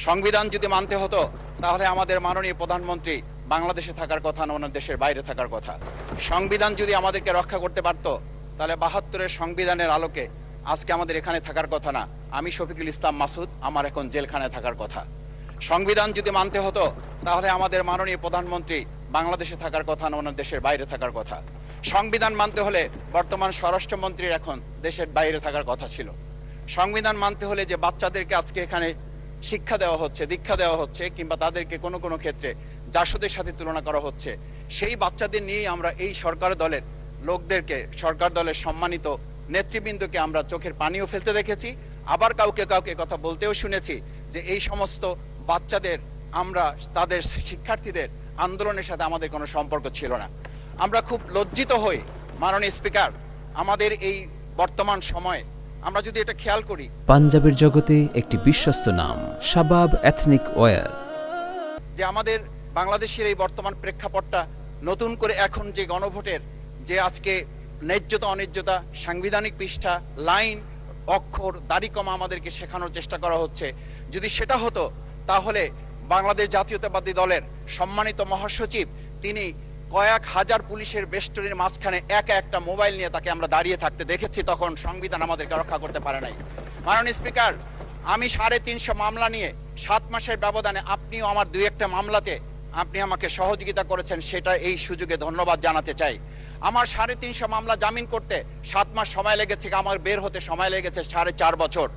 সংবিধান যদি মানতে হতো তাহলে আমাদের মাননীয় প্রধানমন্ত্রী বাংলাদেশে থাকার কথা না অন্য দেশের বাইরে থাকার কথা। সংবিধান যদি আমাদেরকে রক্ষা করতে পারতো তাহলে ৭২-এর সংবিধানের আলোকে আজকে আমাদের এখানে থাকার কথা না, আমি শফিকুল ইসলাম মাসুদ আমার এখন জেলখানায় থাকার কথা। সংবিধান যদি মানতে হতো তাহলে আমাদের মাননীয় প্রধানমন্ত্রী বাংলাদেশে থাকার কথা না অন্য দেশের বাইরে থাকার কথা। সংবিধান মানতে হলে বর্তমান স্বরাষ্ট্রমন্ত্রীর এখন দেশের বাইরে থাকার কথা ছিল। সংবিধান মানতে হলে যে বাচ্চাদেরকে আজকে এখানে শিক্ষা দেওয়া হচ্ছে, দীক্ষা দেওয়া হচ্ছে, কিংবা তাদেরকে কোনো কোনো ক্ষেত্রে জাসদের সাথে তুলনা করা হচ্ছে, সেই বাচ্চাদের নিয়েই আমরা এই সরকার দলের লোকদেরকে, সরকার দলের সম্মানিত নেতৃবৃন্দকে আমরা চোখের পানিও ফেলতে দেখেছি, আবার কাউকে কাউকে কথা বলতেও শুনেছি যে এই সমস্ত বাচ্চাদের, আমরা তাদের শিক্ষার্থীদের আন্দোলনের সাথে আমাদের কোনো সম্পর্ক ছিল না। আমরা খুব লজ্জিত হই মাননীয় স্পিকার, আমাদের এই বর্তমান সময়ে আমরা যদি এটা খেয়াল করি, পাঞ্জাবের জগতে একটি বিশ্বস্ত নাম শাবাব এথনিক ওয়্যার, যে আমাদের বাংলাদেশের এই বর্তমান প্রেক্ষাপটটা নতুন করে এখন যে গণভোটের যে আজকে ন্যায্যতা অন্যায্যতা, সাংবিধানিক পৃষ্ঠা, লাইন, অক্ষর, দাড়িকমা আমাদেরকে শেখানোর চেষ্টা করা হচ্ছে, যদি সেটা হতো তাহলে বাংলাদেশ জাতীয়তাবাদী দলের সম্মানিত মহাসচিব তিনি কয়েক হাজার পুলিশের বেষ্টনীর মাঝখানে একা একটা মোবাইল নিয়ে তাকে আমরা দাঁড়িয়ে থাকতে দেখেছি, তখন সংবিধান আমাদেরকে রক্ষা করতে পারে নাই। মাননীয় স্পিকার, আমি ৩৫০ মামলা নিয়ে ৭ মাসের ব্যবধানে, আপনিও আমার ২-১টা মামলাতে আপনি আমাকে সহযোগিতা করেছেন, সেটা এই সুযোগে ধন্যবাদ জানাতে চাই। আমার ৩৫০ মামলা জামিন করতে ৭ মাস সময় লেগেছে, আমার বের হতে সময় লেগেছে ৪.৫ বছর।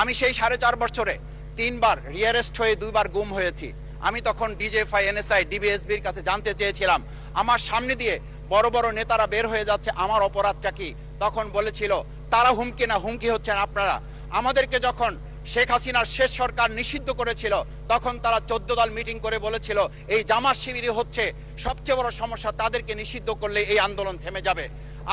আমি সেই ৪.৫ বছরে ৩বার রিয়ারেস্ট হয়ে ২বার গুম হয়েছি। আমি তখন ডিজিএফআই, এনএসআই, ডিবিএসবির কাছে জানতে চেয়েছিলাম আমার সামনে দিয়ে বড় বড় নেতারা বের হয়ে যাচ্ছে, আমার অপরাধটা কি? তখন বলেছিল তারা হুমকি না, হুমকি হচ্ছেন আপনারা। আমাদেরকে যখন শেখ হাসিনার শেষ সরকার নিষিদ্ধ করেছিল তখন তারা ১৪ দল মিটিং করে বলেছিল এই জামাত শিবিরই হচ্ছে সবচেয়ে বড় সমস্যা, তাদেরকে নিষিদ্ধ করলে এই আন্দোলন থেমে যাবে।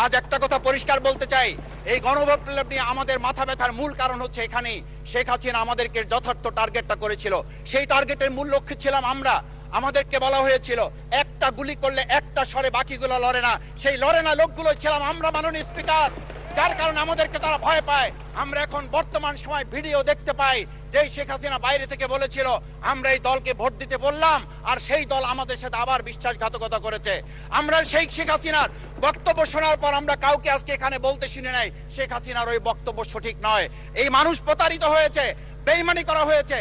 আজ একটা কথা পরিষ্কার বলতে চাই, এই গণবিপ্লব নিয়ে আমাদের মাথা ব্যথার মূল কারণ হচ্ছে এখানেই শেখ হাসিনা আমাদেরকে যথার্থ টার্গেটটা করেছিল। সেই টার্গেটের মূল লক্ষ্য ছিলাম আমরা। আমাদেরকে বলা হয়েছিল একটা গুলি করলে একটা সরে বাকিগুলো লড়ে না, সেই লড়ে না লোকগুলো ছিলাম আমরা মাননীয় স্পিকার, যার কারণে আমাদেরকে তারা ভয় পায়। আমরা এখন বর্তমান সময় ভিডিও দেখতে পাই যে শেখ হাসিনা বাইরে থেকে বলেছিল আমরা এই দলকে ভোট দিতে বললাম, আর সেই দল আমাদের সাথে আবার বিশ্বাসঘাতকতা করেছে। আমরা সেই শেখ হাসিনার বক্তব্য শোনার পর আমরা কাউকে আজকে এখানে বলতে শুনে নাই শেখ হাসিনার ওই বক্তব্য সঠিক নয়। এই মানুষ প্রতারিত হয়েছে, বেইমানি করা হয়েছে।